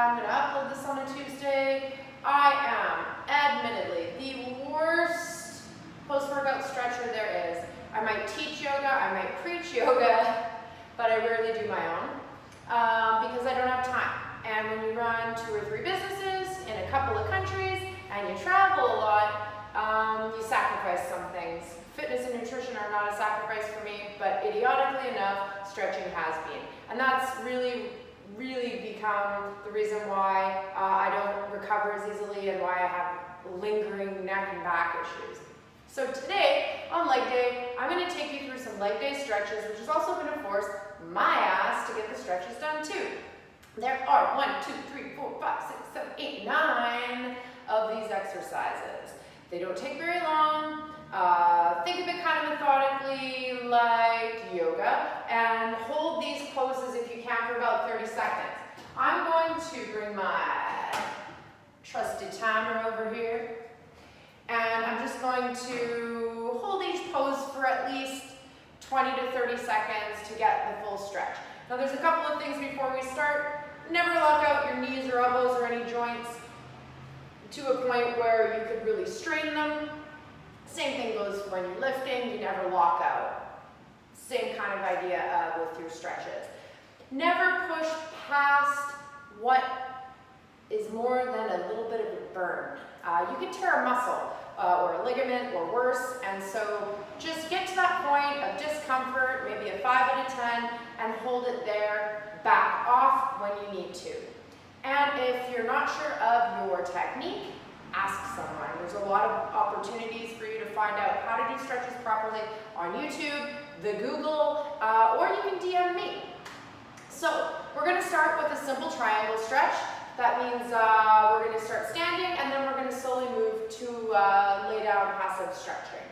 I'm going to upload this on a Tuesday. I am admittedly the worst post-workout stretcher there is. I might teach yoga, I might preach yoga, but I rarely do my own because I don't have time. And when you run 2 or 3 businesses in a couple of countries and you travel a lot, you sacrifice some things. Fitness and nutrition are not a sacrifice for me, but idiotically enough, stretching has been. And that's really become the reason why I don't recover as easily and why I have lingering neck and back issues. So today, on leg day, I'm going to take you through some leg day stretches, which is also going to force my ass to get the stretches done too. There are 1, 2, 3, 4, 5, 6, 7, 8, 9 of these exercises. They don't take very long. Think of it kind of methodically like yoga, and hold these poses if you can for about 30 seconds. I'm going to bring my trusty timer over here, and I'm just going to hold each pose for at least 20 to 30 seconds to get the full stretch. Now there's a couple of things before we start. Never lock out your knees or elbows or any joints to a point where you could really strain them. Same thing goes when you're lifting, you never lock out. Same kind of idea with your stretches. Never push past what is more than a little bit of a burn. You can tear a muscle or a ligament or worse, and so just get to that point of discomfort, maybe a 5 out of 10, and hold it there. Back off when you need to. And if you're not sure of your technique, ask someone. There's a lot of opportunities for you to find out how to do stretches properly on YouTube, the Google, or you can DM me. So we're going to start with a simple triangle stretch. That means we're going to start standing, and then we're going to slowly move to lay down passive stretching.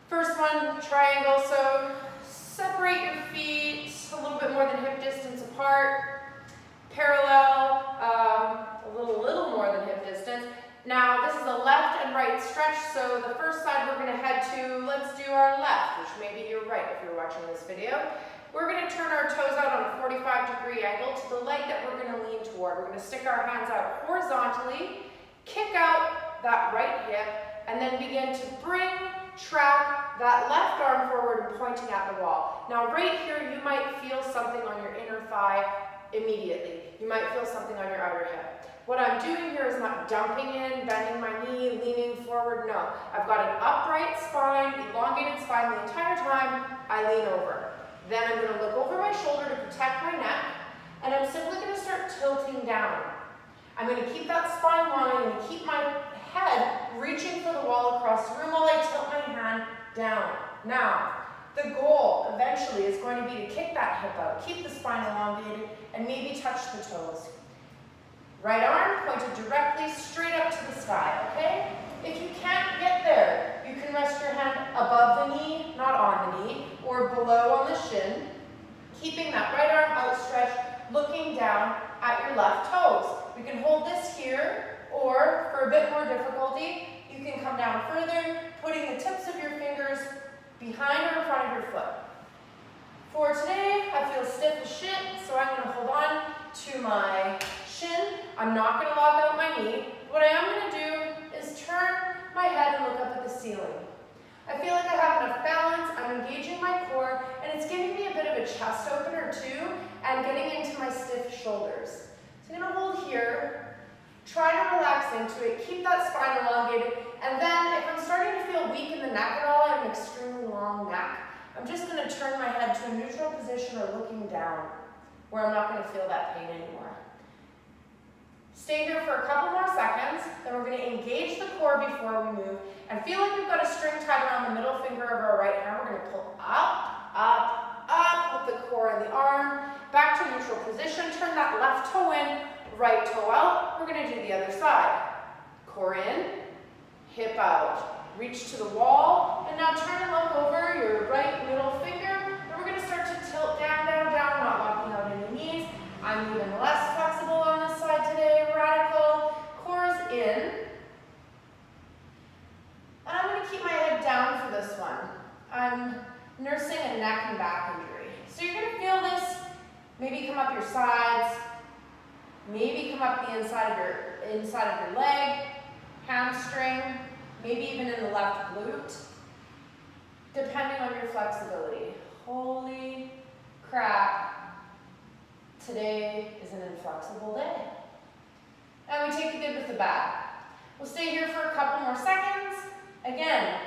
First one, triangle. So separate your feet a little bit more than hip distance apart. Parallel, a little more than hip distance. Now this is a left and right stretch, so the first side we're going to head to, let's do our left, which maybe you're right if you're watching this video. We're going to turn our toes out on a 45-degree angle to the leg that we're going to lean toward. We're going to stick our hands out horizontally, kick out that right hip, and then begin to track that left arm forward and pointing at the wall. Now right here you might feel something on your inner thigh immediately. You might feel something on your outer hip. What I'm doing here is not dumping in, bending my knee, leaning forward, no. I've got an upright spine, elongated spine the entire time I lean over. Then I'm going to look over my shoulder to protect my neck, and I'm simply going to start tilting down. I'm going to keep that spine long, I'm going to keep my head reaching for the wall across the room while I tilt my hand down. Now, the goal eventually is going to be to kick that hip out, keep the spine elongated, and maybe touch the toes. Right arm pointed directly straight up to the sky, okay? If you can't get there, you can rest your hand above the knee, not on the knee, or below on the shin, keeping that right arm outstretched, looking down at your left toes. We can hold this here, or for a bit more difficulty, you can come down further, putting the tips of your fingers behind or in front of your foot. For today, I feel stiff as shit, so I'm going to hold on to my shin. I'm not going to lock out my knee. What I am going to do is turn my head and look up at the ceiling. I feel like I have enough balance, I'm engaging my core, and it's giving me a bit of a chest opener too, and getting into my stiff shoulders. So I'm going to hold here, try to relax into it, keep that spine elongated, and then if I'm starting to feel weak in the neck at all, I have an extremely long neck, I'm just going to turn my head to a neutral position or looking down, where I'm not going to feel that pain anymore. Stay here for a couple more seconds, then we're going to engage the core before we move, and feel like we've got a string tied around the middle finger of our right hand. We're going to pull up, up, up with the core and the arm, back to neutral position, turn that left toe in, right toe out. We're going to do the other side. Core in, hip out, reach to the wall, and now turn and look over your right middle finger, and we're going to start to tilt down, down, down, not locking out any knees. I'm even less flexible on this side today, radical. Core is in. And I'm going to keep my head down for this one. I'm nursing a neck and back injury. So you're going to feel this maybe come up your sides, Maybe come up the inside of your leg, hamstring, maybe even in the left glute, depending on your flexibility. Holy crap, today is an inflexible day. And we take the good with the bad. We'll stay here for a couple more seconds. Again,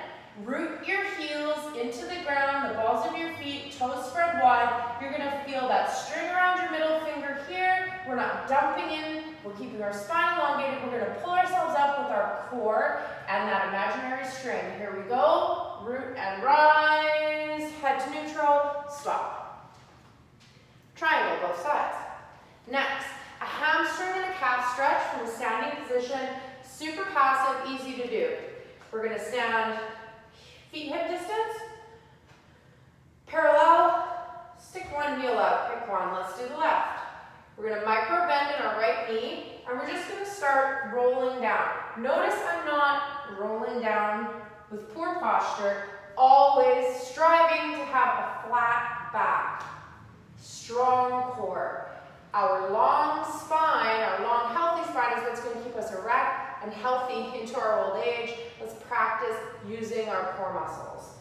root your heels into the ground, the balls of your feet, toes spread wide. You're gonna feel that string around your middle finger here. We're not dumping in, we're keeping our spine elongated. We're gonna pull ourselves up with our core and that imaginary string. Here we go, root and rise, head to neutral, stop. Triangle, both sides. Next, a hamstring and a calf stretch from a standing position. Super passive, easy to do. We're gonna stand feet hip distance, parallel, stick one heel up, pick one. Let's do the left. We're gonna micro bend in our right knee, and we're just gonna start rolling down. Notice I'm not rolling down with poor posture, always striving to have a flat back, strong core. Our long spine, our long healthy spine is what's gonna keep us erect and healthy into our old age. Let's practice using our core muscles.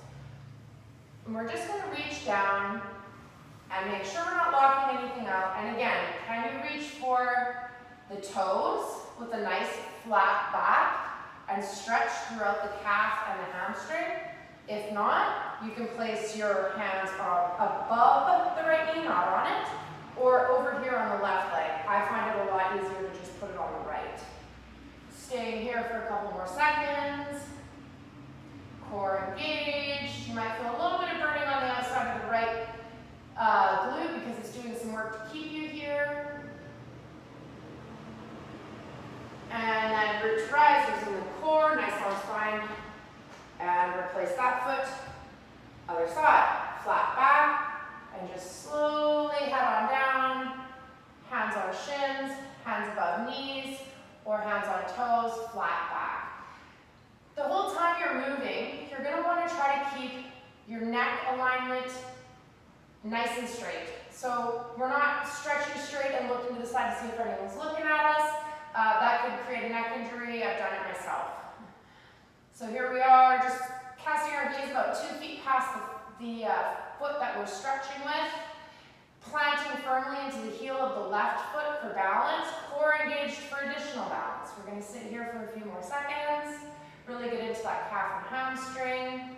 And we're just gonna reach down and make sure we're not locking anything out. And again, can you reach for the toes with a nice flat back and stretch throughout the calf and the hamstring? If not, you can place your hands above the right knee, not on it, or over here on the left leg. I find it a lot easier to just put it on the right. Staying here for a couple more seconds. Core engaged. You might feel a little bit of burning on the outside of the right glute because it's doing some work to keep you here. And then root to rise, using the core, nice long spine. And replace that foot. Other side, flat back, and just slowly head on down. Hands on shins, hands above knees, or hands on toes, flat back. The whole time you're moving, you're gonna wanna try to keep your neck alignment nice and straight. So we're not stretching straight and looking to the side to see if anyone's looking at us. That could create a neck injury. I've done it myself. So here we are, just casting our gaze about 2 feet past the foot that we're stretching with. Planting firmly into the heel of the left foot for balance. Core engaged for additional balance. We're going to sit here for a few more seconds. Really get into that calf and hamstring.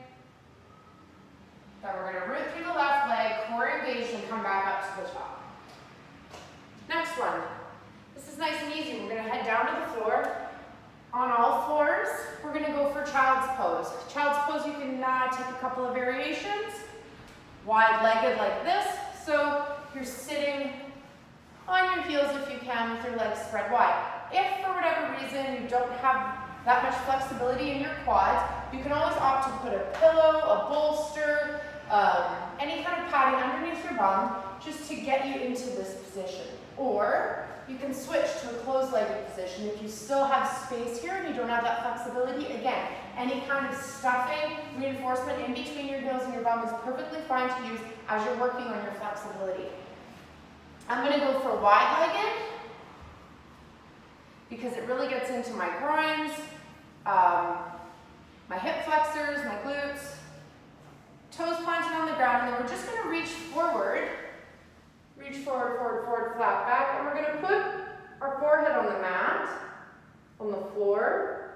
Then we're going to root through the left leg, core engaged, and come back up to the top. Next one. This is nice and easy. We're going to head down to the floor. On all fours, we're going to go for child's pose. Child's pose, you can take a couple of variations. Wide-legged like this. So you're sitting on your heels if you can with your legs spread wide. If for whatever reason you don't have that much flexibility in your quads, you can always opt to put a pillow, a bolster, any kind of padding underneath your bum just to get you into this position. Or you can switch to a closed-legged position if you still have space here and you don't have that flexibility. Again, any kind of stuffing, reinforcement in between your heels and your bum is perfectly fine to use as you're working on your flexibility. I'm going to go for wide-legged because it really gets into my groins, my hip flexors, my glutes, toes planted on the ground, and then we're just going to reach forward, forward, flat back, and we're going to put our forehead on the mat, on the floor,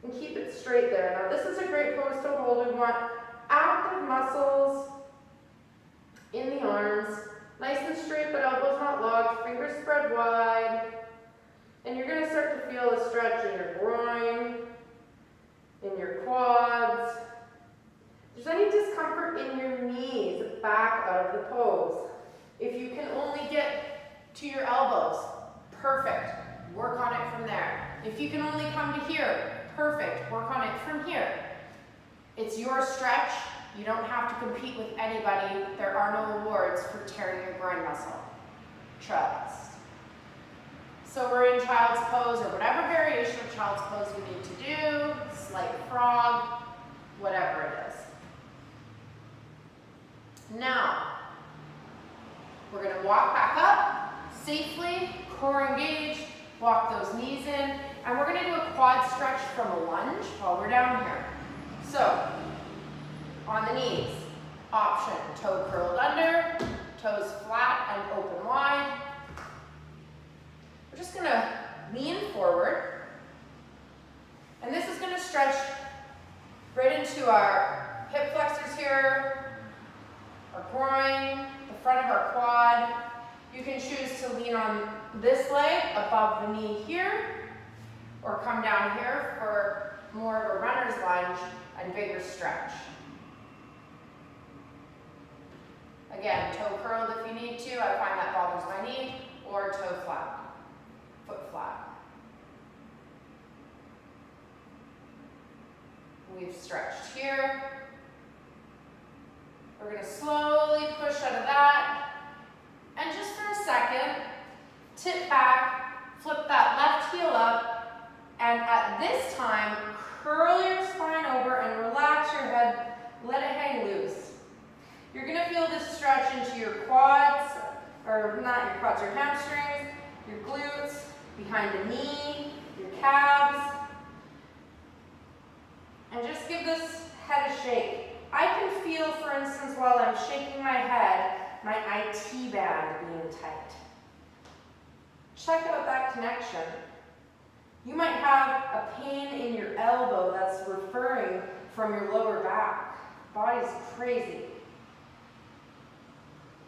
and keep it straight there. Now this is a great pose to hold. We want active muscles in the arms, nice and straight, but elbows not locked, fingers spread wide, and you're going to start to feel a stretch in your groin, in your quads. If there's any discomfort in your knees, back out of the pose. If you can only get to your elbows, perfect. Work on it from there. If you can only come to here, perfect. Work on it from here. It's your stretch. You don't have to compete with anybody. There are no awards for tearing your groin muscle. Trust. So we're in child's pose or whatever variation of child's pose we need to do, slight frog, whatever it is. Now, we're going to walk back up, safely, core engaged, walk those knees in, and we're gonna do a quad stretch from a lunge while we're down here. So, on the knees, option, toe curled under, toes flat and open wide. We're just gonna lean forward, and this is gonna stretch right into our hip flexors here, our groin, the front of our quad. You can choose to lean on this leg above the knee here, or come down here for more of a runner's lunge and bigger stretch. Again, toe curled if you need to. I find that bothers my knee, or toe flat, foot flat. We've stretched here. We're going to slowly push out of that. And just for a second, tip back, flip that left heel up, and at this time, curl your spine over and relax your head, let it hang loose. You're going to feel this stretch into your quads, or not your quads, your hamstrings, your glutes, behind the knee, your calves. And just give this head a shake. I can feel, for instance, while I'm shaking my head, my IT band being tight. Check out that connection. You might have a pain in your elbow that's referring from your lower back. Body's crazy.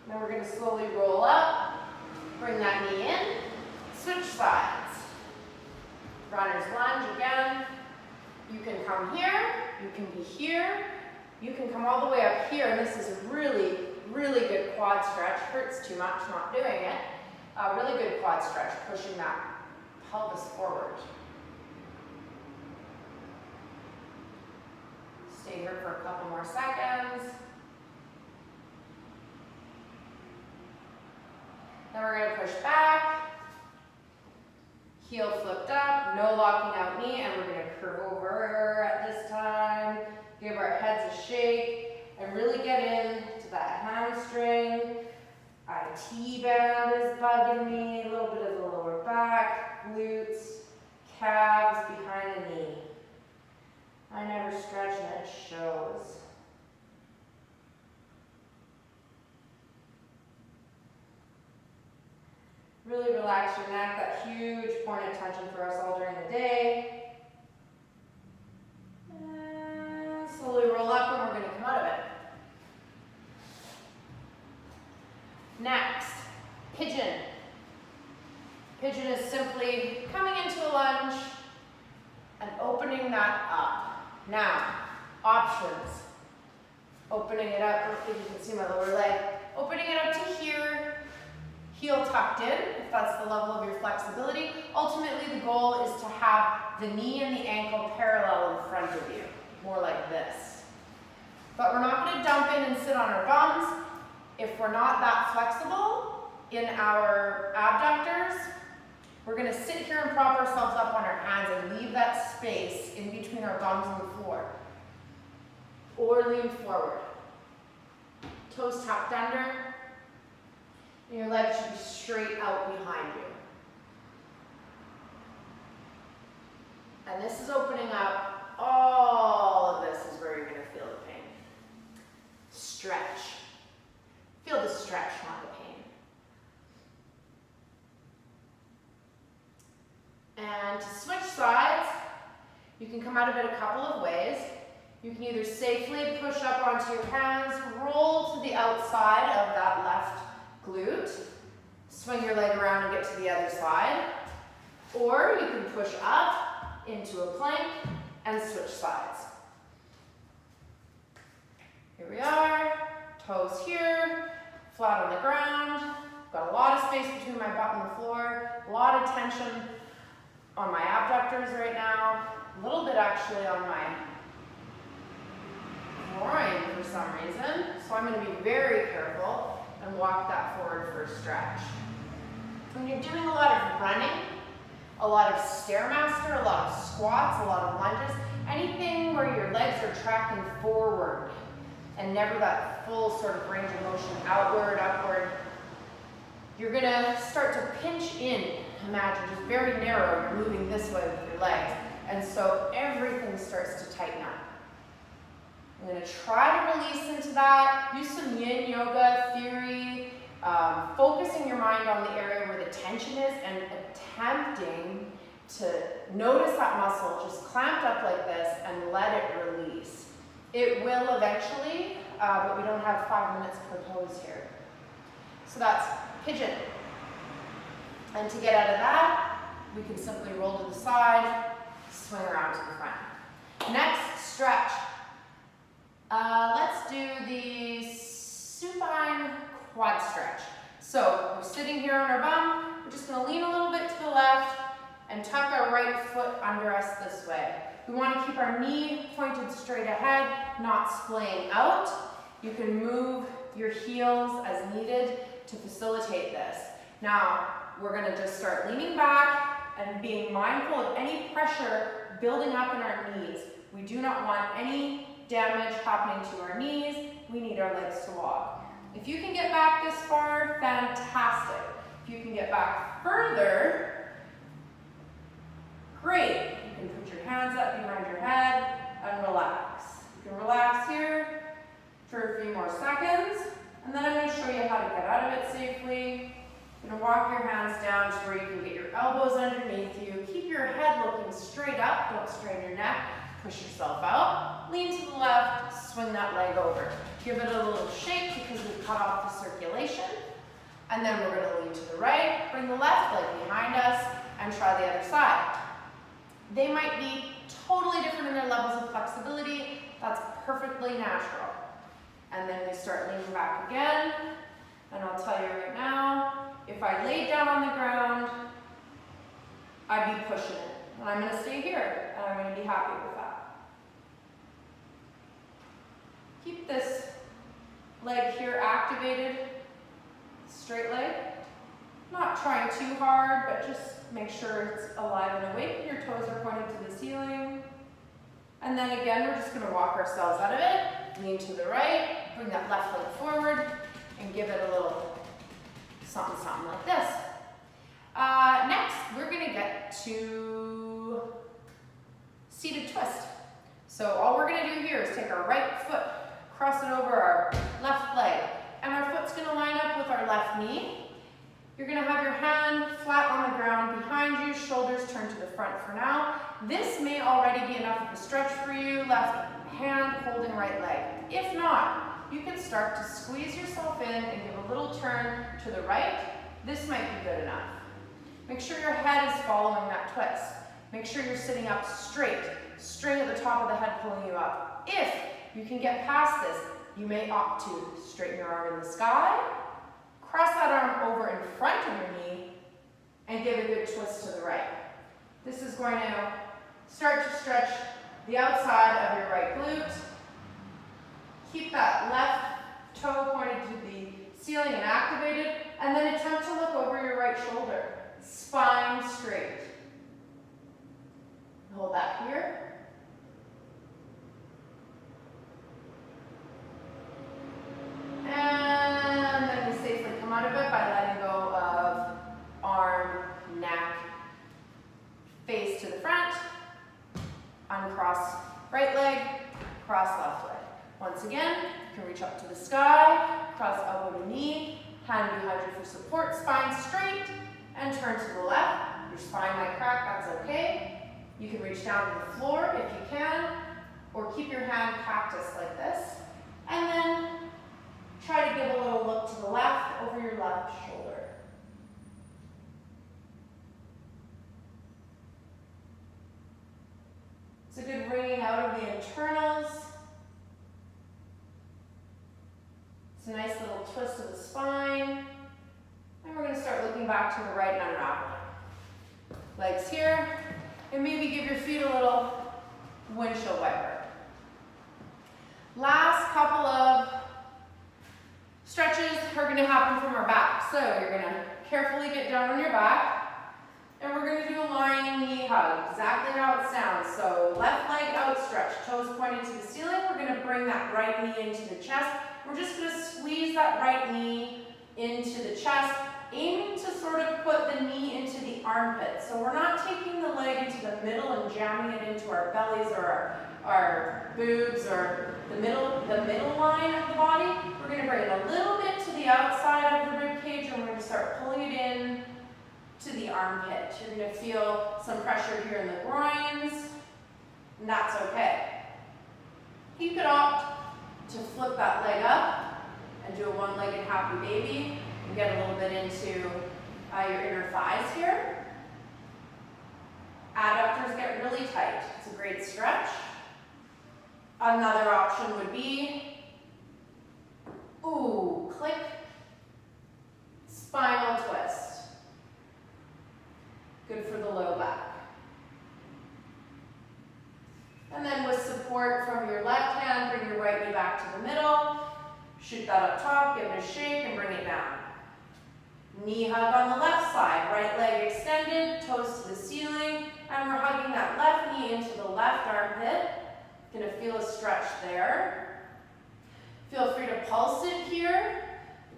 Now we're going to slowly roll up, bring that knee in, switch sides. Runner's lunge again. You can come here, you can be here, you can come all the way up here, and this is a really, really good quad stretch. Hurts too much not doing it. A really good quad stretch, pushing that pelvis forward. Stay here for a couple more seconds. Then we're going to push back, heel flipped up, no locking out knee, and we're going to curve over at this time. Give our heads a shake and really get into that hamstring. IT band is bugging me, a little bit of the lower back, glutes, calves behind the knee. I never stretch and it shows. Really relax your neck, that huge point of tension for us all during the day. And slowly roll up and we're going to come out of it. Next, pigeon. Pigeon is simply coming into a lunge and opening that up. Now, options. Opening it up, if you can see my lower leg, opening it up to here, heel tucked in, if that's the level of your flexibility. Ultimately, the goal is to have the knee and the ankle parallel in front of you, more like this. But we're not going to dump in and sit on our bums. If we're not that flexible in our abductors, we're going to sit here and prop ourselves up on our hands and leave that space in between our bums and the floor. Or lean forward. Toes tucked under. And your legs should be straight out behind you. And this is opening up. All of this is where you're going to feel the pain. Stretch. Feel the stretch, not the pain. And to switch sides, you can come out of it a couple of ways. You can either safely push up onto your hands, roll to the outside of that left glute, swing your leg around and get to the other side, or you can push up into a plank and switch sides. Here we are, toes here, flat on the ground, got a lot of space between my butt and the floor, a lot of tension on my abductors right now, a little bit actually on my groin for some reason, so I'm going to be very careful and walk that forward for a stretch. When you're doing a lot of running, a lot of Stairmaster, a lot of squats, a lot of lunges, anything where your legs are tracking forward and never that full sort of range of motion outward, upward, You're gonna start to pinch in. Imagine just very narrow, you're moving this way with your legs. And so everything starts to tighten up. I'm gonna try to release into that. Use some yin yoga theory, focusing your mind on the area where the tension is and attempting to notice that muscle just clamped up like this and let it release. It will eventually, but we don't have 5 minutes per pose here. So that's pigeon. And to get out of that, we can simply roll to the side, swing around to the front. Next, stretch. Let's do the supine quad stretch. So we're sitting here on our bum. We're just going to lean a little bit to the left and tuck our right foot under us this way. We want to keep our knee pointed straight ahead, not splaying out. You can move your heels as needed to facilitate this. Now, we're going to just start leaning back and being mindful of any pressure building up in our knees. We do not want any damage happening to our knees. We need our legs to walk. If you can get back this far, fantastic. If you can get back further, great. You can put your hands up behind your head and relax. You can relax here for a few more seconds, and then I'm going to show you how to get out of it safely. You're going to walk your hands down to where you can get your elbows underneath you. Keep your head looking straight up. Don't strain your neck. Push yourself out. Lean to the left. Swing that leg over. Give it a little shake because we've cut off the circulation. And then we're going to lean to the right. Bring the left leg behind us and try the other side. They might be totally different in their levels of flexibility. That's perfectly natural. And then we start leaning back again. And I'll tell you right now, if I laid down on the ground, I'd be pushing it. And I'm going to stay here, and I'm going to be happy with that. Keep this leg here activated, straight leg. Not trying too hard, but just make sure it's alive and awake and your toes are pointed to the ceiling. And then again, we're just going to walk ourselves out of it. Lean to the right, bring that left leg forward, and give it a little something, something like this. Next, we're going to get to seated twist. So all we're going to do here is take our right foot, cross it over our left leg, and our foot's going to line up with our left knee. You're going to have your hand flat on the ground behind you, shoulders turned to the front for now. This may already be enough of a stretch for you, left hand holding right leg. If not, you can start to squeeze yourself in and give a little turn to the right. This might be good enough. Make sure your head is following that twist. Make sure you're sitting up straight. String at the top of the head pulling you up. If you can get past this, you may opt to straighten your arm in the sky, cross that arm over in front of your knee, and give a good twist to the right. This is going to start to stretch the outside of your right glute. Keep that left toe pointed to the ceiling and activated, and then attempt to look over your right shoulder. Spine straight. Hold that here. And then we safely come out of it by letting go of arm, neck, face to the front, uncross right leg, cross left leg. Once again, you can reach up to the sky, cross elbow to knee, hand behind you for support, spine straight, and turn to the left. Your spine might crack, that's okay. You can reach down to the floor if you can, or keep your hand cactus like this, and then try to give a little look to the left over your left shoulder. It's a good wringing out of the internals. It's a nice little twist of the spine. And we're going to start looking back to the right and unraveling. Legs here, and maybe give your feet a little windshield wiper. Last couple of stretches are going to happen from our back. So you're going to carefully get down on your back, and we're going to do a lying knee hug, exactly how it sounds. So left leg outstretched, toes pointing to the ceiling. We're going to bring that right knee into the chest. We're just going to squeeze that right knee into the chest. Aim armpits. So we're not taking the leg into the middle and jamming it into our bellies or our boobs or the middle line of the body. We're going to bring it a little bit to the outside of the rib cage, and we're going to start pulling it in to the armpit. You're going to feel some pressure here in the groins, and that's okay. You could opt to flip that leg up and do a one-legged happy baby and get a little bit into your inner thighs here. Adductors get really tight. It's a great stretch. Another option would be, click, spinal twist. Good for the low back. And then with support from your left hand, bring your right knee back to the middle. Shoot that up top, give it a shake, and bring it down. Knee hug on the left side, right leg extended, toes to the ceiling, and we're hugging that left knee into the left armpit. Gonna feel a stretch there. Feel free to pulse it here.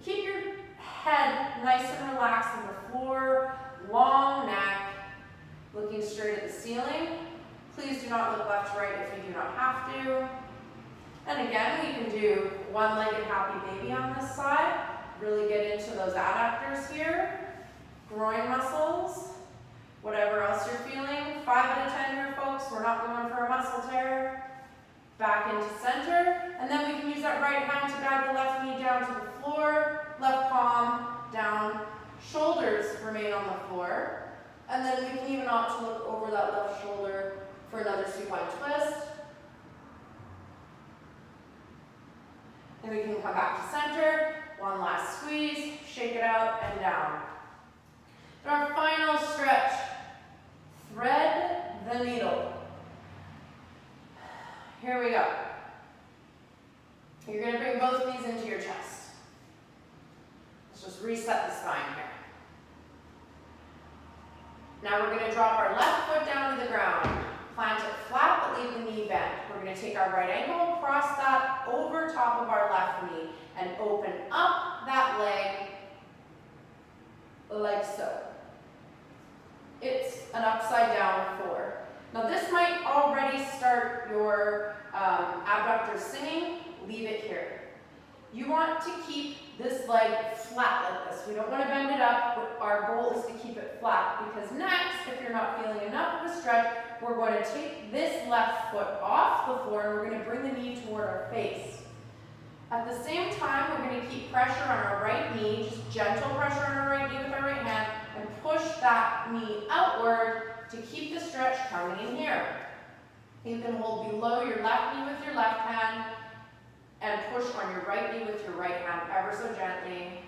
Keep your head nice and relaxed on the floor, long neck, looking straight at the ceiling. Please do not look left to right if you do not have to. And again, we can do one-legged happy baby on this side. Really get into those adductors here, groin muscles, whatever else you're feeling. 5 out of 10 here, folks. We're not going for a muscle tear. Back into center, and then we can use that right hand to guide the left knee down to the floor, left palm down, shoulders remain on the floor, and then we can even opt to look over that left shoulder for another supine twist. And we can come back to center, one last squeeze, shake it out and down. For our final stretch, thread the needle. Here we go. You're going to bring both knees into your chest. Let's just reset the spine here. Now we're going to drop our left foot down to the ground. Plant it flat, but leave the knee bent. We're going to take our right ankle, cross that over top of our left knee, and open up that leg like so. It's an upside down 4. Now this might already start your abductors singing. Leave it here. You want to keep this leg flat like this. We don't want to bend it up, but our goal is to keep it flat, because next, if you're not feeling enough of a stretch, we're going to take this left foot off the floor and we're going to bring the knee toward our face. At the same time, we're going to keep pressure on our right knee, just gentle pressure on our right knee with our right hand, and push that knee outward to keep the stretch coming in here. You can hold below your left knee with your left hand and push on your right knee with your right hand ever so gently.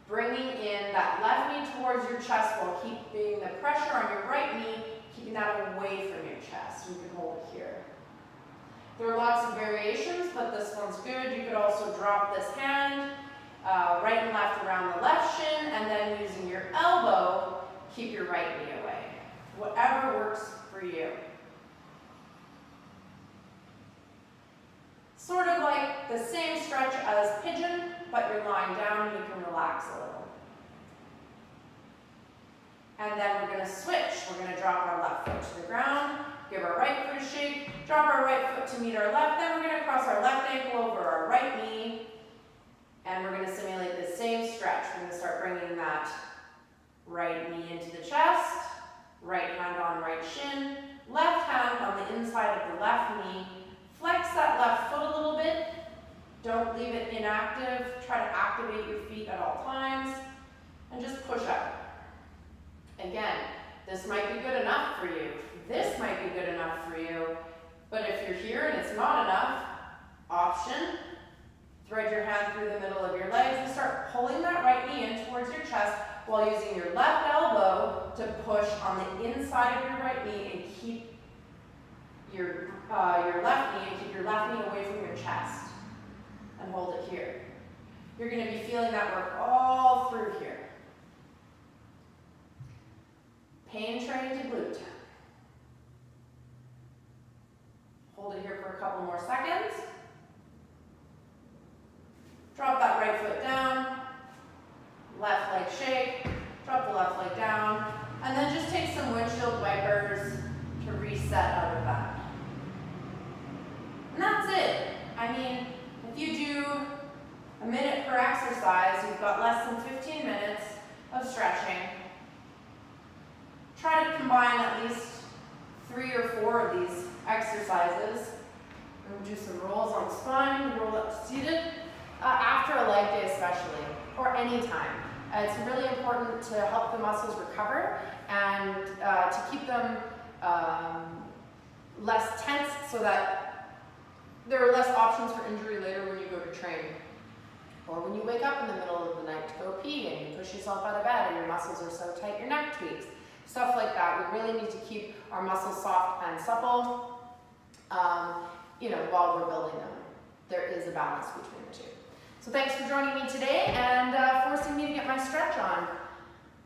Bringing in that left knee towards your chest while keeping the pressure on your right knee, keeping that away from your chest. You can hold it here. There are lots of variations, but this one's good. You could also drop this hand right and left around the left shin, and then using your elbow, keep your right knee away. Whatever works for you. Sort of like the same stretch as pigeon, but you're lying down and you can relax a little. And then we're going to switch. We're going to drop our left foot to the ground, give our right foot a shake, drop our right foot to meet our left, then we're going to cross our left ankle over our right knee, and we're going to simulate the same stretch. We're going to start bringing that right knee into the chest, right hand on right shin, left hand on the inside of the left knee. Flex that left foot a little bit. Don't leave it inactive. Try to activate your feet at all times. And just push up. Again, this might be good enough for you. This might be good enough for you. But if you're here and it's not enough, option, thread your hand through the middle of your legs and start pulling that right knee in towards your chest while using your left elbow to push on the inside of your right knee and keep your left knee, and keep your left knee away from your chest, and hold it here. You're going to be feeling that work all through here. Pain train to glute. Hold it here for a couple more seconds. Drop that right foot down, left leg shake, drop the left leg down, and then just take some windshield wipers to reset out of that. And that's it. I mean, if you do a minute per exercise, you've got less than 15 minutes of stretching. Try to combine at least 3 or 4 of these exercises. And do some rolls on the spine, roll up to seated, after a leg day especially, or any time. It's really important to help the muscles recover and to keep them less tense so that there are less options for injury later when you go to train. Or when you wake up in the middle of the night to go pee and you push yourself out of bed and your muscles are so tight your neck tweaks. Stuff like that. We really need to keep our muscles soft and supple, while we're building them. There is a balance between the two. So thanks for joining me today and forcing me to get my stretch on.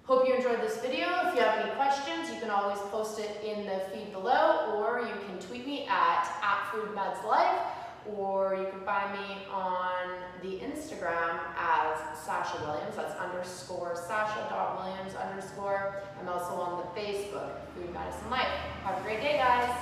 Hope you enjoyed this video. If you have any questions, you can always post it in the feed below, or you can tweet me at @foodmedslife, or you can find me on the Instagram as Sasha Williams. That's _Sasha.Williams_. I'm also on the Facebook, Food Medicine Life. Have a great day, guys.